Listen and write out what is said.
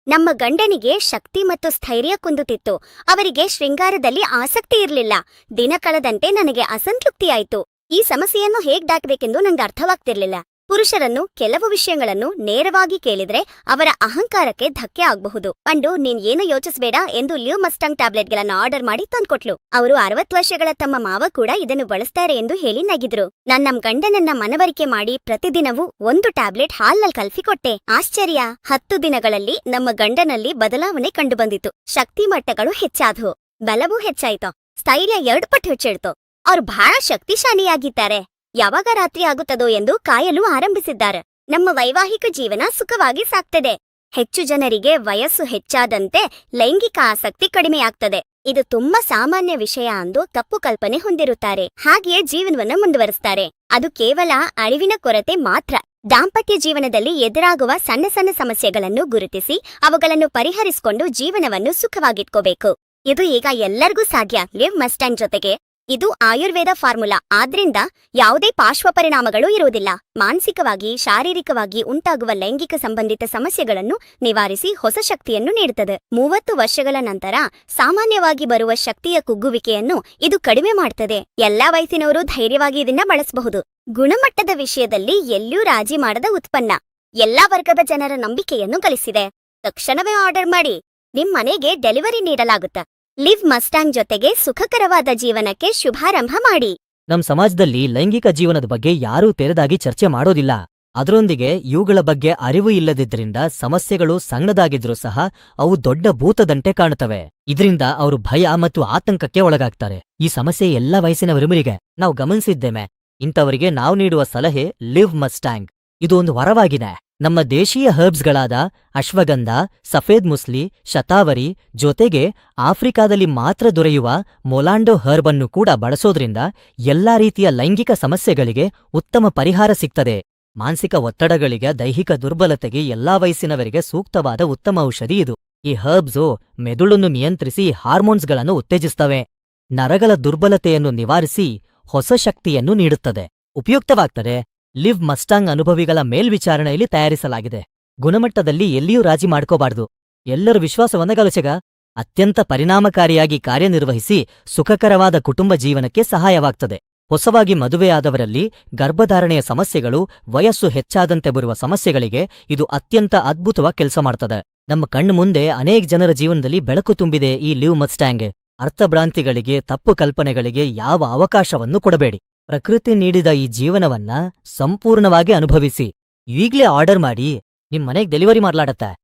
ನಮ್ಮ ಗಂಡನಿಗೆ ಶಕ್ತಿ ಮತ್ತು ಸ್ಥೈರ್ಯ ಕುಂದುತ್ತಿತ್ತು. ಅವರಿಗೆ ಶೃಂಗಾರದಲ್ಲಿ ಆಸಕ್ತಿ ಇರಲಿಲ್ಲ. ದಿನ ಕಳೆದಂತೆ ನನಗೆ ಅಸಂತೃಪ್ತಿಯಾಯಿತು. ಈ ಸಮಸ್ಯೆಯನ್ನು ಹೇಗ್ ದಾಟಬೇಕೆಂದು ನಂಗೆ ಅರ್ಥವಾಗ್ತಿರ್ಲಿಲ್ಲ. ಪುರುಷರನ್ನು ಕೆಲವು ವಿಷಯಗಳನ್ನು ನೇರವಾಗಿ ಕೇಳಿದ್ರೆ ಅವರ ಅಹಂಕಾರಕ್ಕೆ ಧಕ್ಕೆ ಆಗಬಹುದು. ಅಂಡು ನೀನ್ ಏನು ಯೋಚಿಸಬೇಡ ಎಂದು ಲಿವ್ ಮಸ್ಟಾಂಗ್ ಟ್ಯಾಬ್ಲೆಟ್ಗಳನ್ನು ಆರ್ಡರ್ ಮಾಡಿ ತಂದ್ಕೊಟ್ಲು. ಅವರು 60 ವರ್ಷಗಳ ತಮ್ಮ ಮಾವ ಕೂಡ ಇದನ್ನು ಬಳಸ್ತಾರೆ ಎಂದು ಹೇಳಿ ನಗಿದ್ರು. ನಮ್ ಗಂಡನನ್ನ ಮನವರಿಕೆ ಮಾಡಿ ಪ್ರತಿದಿನವೂ 1 ಟ್ಯಾಬ್ಲೆಟ್ ಹಾಲ್ನಲ್ಲಿ ಕಲ್ಫಿ ಕೊಟ್ಟೆ. ಆಶ್ಚರ್ಯ, 10 ದಿನಗಳಲ್ಲಿ ನಮ್ಮ ಗಂಡನಲ್ಲಿ ಬದಲಾವಣೆ ಕಂಡುಬಂದಿತು. ಶಕ್ತಿ ಮಟ್ಟಗಳು ಹೆಚ್ಚಾದವು, ಬಲವೂ ಹೆಚ್ಚಾಯ್ತು, ಸ್ಥೈರ್ಯ 2 ಪಟ್ಟು ಹೆಚ್ಚಿಡ್ತು. ಅವ್ರು ಬಹಳ ಶಕ್ತಿಶಾಲಿಯಾಗಿದ್ದಾರೆ. ಯಾವಾಗ ರಾತ್ರಿ ಆಗುತ್ತದೋ ಎಂದು ಕಾಯಲು ಆರಂಭಿಸಿದ್ದಾರೆ. ನಮ್ಮ ವೈವಾಹಿಕ ಜೀವನ ಸುಖವಾಗಿ ಸಾಗ್ತದೆ. ಹೆಚ್ಚು ಜನರಿಗೆ ವಯಸ್ಸು ಹೆಚ್ಚಾದಂತೆ ಲೈಂಗಿಕ ಆಸಕ್ತಿ ಕಡಿಮೆಯಾಗ್ತದೆ. ಇದು ತುಂಬಾ ಸಾಮಾನ್ಯ ವಿಷಯ ಎಂದು ತಪ್ಪು ಕಲ್ಪನೆ ಹೊಂದಿರುತ್ತಾರೆ. ಹಾಗೆಯೇ ಜೀವನವನ್ನು ಮುಂದುವರಿಸ್ತಾರೆ. ಅದು ಕೇವಲ ಅರಿವಿನ ಕೊರತೆ ಮಾತ್ರ. ದಾಂಪತ್ಯ ಜೀವನದಲ್ಲಿ ಎದುರಾಗುವ ಸಣ್ಣ ಸಣ್ಣ ಸಮಸ್ಯೆಗಳನ್ನು ಗುರುತಿಸಿ ಅವುಗಳನ್ನು ಪರಿಹರಿಸಿಕೊಂಡು ಜೀವನವನ್ನು ಸುಖವಾಗಿಟ್ಕೋಬೇಕು. ಇದು ಈಗ ಎಲ್ಲರಿಗೂ ಸಾಧ್ಯ. ಲಿವ್ ಮಸ್ಟಾಂಗ್ ಜೊತೆಗೆ ಇದು ಆಯುರ್ವೇದ ಫಾರ್ಮುಲಾ, ಆದ್ರಿಂದ ಯಾವುದೇ ಪಾರ್ಶ್ವ ಪರಿಣಾಮಗಳು ಇರುವುದಿಲ್ಲ. ಮಾನಸಿಕವಾಗಿ, ಶಾರೀರಿಕವಾಗಿ ಉಂಟಾಗುವ ಲೈಂಗಿಕ ಸಂಬಂಧಿತ ಸಮಸ್ಯೆಗಳನ್ನು ನಿವಾರಿಸಿ ಹೊಸ ಶಕ್ತಿಯನ್ನು ನೀಡುತ್ತದೆ. 30 ವರ್ಷಗಳ ನಂತರ ಸಾಮಾನ್ಯವಾಗಿ ಬರುವ ಶಕ್ತಿಯ ಕುಗ್ಗುವಿಕೆಯನ್ನು ಇದು ಕಡಿಮೆ ಮಾಡುತ್ತದೆ. ಎಲ್ಲಾ ವಯಸ್ಸಿನವರು ಧೈರ್ಯವಾಗಿ ಇದನ್ನ ಬಳಸಬಹುದು. ಗುಣಮಟ್ಟದ ವಿಷಯದಲ್ಲಿ ಎಲ್ಲಿಯೂ ರಾಜಿ ಮಾಡದ ಉತ್ಪನ್ನ ಎಲ್ಲಾ ವರ್ಗದ ಜನರ ನಂಬಿಕೆಯನ್ನು ಗಳಿಸಿದೆ. ತಕ್ಷಣವೇ ಆರ್ಡರ್ ಮಾಡಿ, ನಿಮ್ ಮನೆಗೆ ಡೆಲಿವರಿ ನೀಡಲಾಗುತ್ತೆ. ಲಿವ್ ಮಸ್ಟಾಂಗ್ ಜೊತೆಗೆ ಸುಖಕರವಾದ ಜೀವನಕ್ಕೆ ಶುಭಾರಂಭ ಮಾಡಿ. ನಮ್ ಸಮಾಜದಲ್ಲಿ ಲೈಂಗಿಕ ಜೀವನದ ಬಗ್ಗೆ ಯಾರೂ ತೆರೆದಾಗಿ ಚರ್ಚೆ ಮಾಡೋದಿಲ್ಲ. ಅದರೊಂದಿಗೆ ಇವುಗಳ ಬಗ್ಗೆ ಅರಿವು ಇಲ್ಲದಿದ್ರಿಂದ ಸಮಸ್ಯೆಗಳು ಸಣ್ಣದಾಗಿದ್ರೂ ಸಹ ಅವು ದೊಡ್ಡ ಭೂತದಂತೆ ಕಾಣುತ್ತವೆ. ಇದರಿಂದ ಅವರು ಭಯ ಮತ್ತು ಆತಂಕಕ್ಕೆ ಒಳಗಾಗ್ತಾರೆ. ಈ ಸಮಸ್ಯೆ ಎಲ್ಲ ವಯಸ್ಸಿನವರಿಗೆ ನಾವು ಗಮನಿಸಿದ್ದೇವೆ. ಇಂಥವರಿಗೆ ನಾವು ನೀಡುವ ಸಲಹೆ ಲಿವ್ ಮಸ್ಟಾಂಗ್. ಇದು ಒಂದು ವರವಾಗಿದೆ. ನಮ್ಮ ದೇಶೀಯ ಹರ್ಬ್ಸ್ಗಳಾದ ಅಶ್ವಗಂಧ, ಸಫೇದ್ ಮುಸ್ಲಿ, ಶತಾವರಿ ಜೊತೆಗೆ ಆಫ್ರಿಕಾದಲ್ಲಿ ಮಾತ್ರ ದೊರೆಯುವ ಮೊಲಾಂಡೋ ಹರ್ಬ್ ಅನ್ನು ಕೂಡ ಬಳಸೋದ್ರಿಂದ ಎಲ್ಲಾ ರೀತಿಯ ಲೈಂಗಿಕ ಸಮಸ್ಯೆಗಳಿಗೆ ಉತ್ತಮ ಪರಿಹಾರ ಸಿಗ್ತದೆ. ಮಾನಸಿಕ ಒತ್ತಡಗಳಿಗೆ, ದೈಹಿಕ ದುರ್ಬಲತೆಗೆ ಎಲ್ಲಾ ವಯಸ್ಸಿನವರಿಗೆ ಸೂಕ್ತವಾದ ಉತ್ತಮ ಔಷಧಿ ಇದು. ಈ ಹರ್ಬ್ಸು ಮೆದುಳನ್ನು ನಿಯಂತ್ರಿಸಿ ಹಾರ್ಮೋನ್ಸ್ಗಳನ್ನು ಉತ್ತೇಜಿಸ್ತವೆ. ನರಗಳ ದುರ್ಬಲತೆಯನ್ನು ನಿವಾರಿಸಿ ಹೊಸ ಶಕ್ತಿಯನ್ನು ನೀಡುತ್ತದೆ. ಉಪಯುಕ್ತವಾಗ್ತದೆ. ಲಿವ್ ಮಸ್ಟಾಂಗ್ ಅನುಭವಿಗಳ ಮೇಲ್ವಿಚಾರಣೆಯಲ್ಲಿ ತಯಾರಿಸಲಾಗಿದೆ. ಗುಣಮಟ್ಟದಲ್ಲಿ ಎಲ್ಲಿಯೂ ರಾಜಿ ಮಾಡ್ಕೋಬಾರ್ದು. ಎಲ್ಲರ ವಿಶ್ವಾಸವನ್ನ ಗಳಿಸಿಗ ಅತ್ಯಂತ ಪರಿಣಾಮಕಾರಿಯಾಗಿ ಕಾರ್ಯನಿರ್ವಹಿಸಿ ಸುಖಕರವಾದ ಕುಟುಂಬ ಜೀವನಕ್ಕೆ ಸಹಾಯವಾಗ್ತದೆ. ಹೊಸವಾಗಿ ಮದುವೆಯಾದವರಲ್ಲಿ ಗರ್ಭಧಾರಣೆಯ ಸಮಸ್ಯೆಗಳು, ವಯಸ್ಸು ಹೆಚ್ಚಾದಂತೆ ಬರುವ ಸಮಸ್ಯೆಗಳಿಗೆ ಇದು ಅತ್ಯಂತ ಅದ್ಭುತವಾಗಿ ಕೆಲಸ ಮಾಡ್ತದೆ. ನಮ್ಮ ಕಣ್ಣು ಮುಂದೆ ಅನೇಕ ಜನರ ಜೀವನದಲ್ಲಿ ಬೆಳಕು ತುಂಬಿದೆ ಈ ಲಿವ್ ಮಸ್ಟಾಂಗ್. ಅರ್ಥಭ್ರಾಂತಿಗಳಿಗೆ, ತಪ್ಪು ಕಲ್ಪನೆಗಳಿಗೆ ಯಾವ ಅವಕಾಶವನ್ನು ಕೊಡಬೇಡಿ. ಪ್ರಕೃತಿ ನೀಡಿದ ಈ ಜೀವನವನ್ನ ಸಂಪೂರ್ಣವಾಗಿ ಅನುಭವಿಸಿ. ಈಗ್ಲೇ ಆರ್ಡರ್ ಮಾಡಿ, ನಿಮ್ ಮನೆಗೆ ಡೆಲಿವರಿ ಮಾಡ್ಲಾಡತ್ತೆ.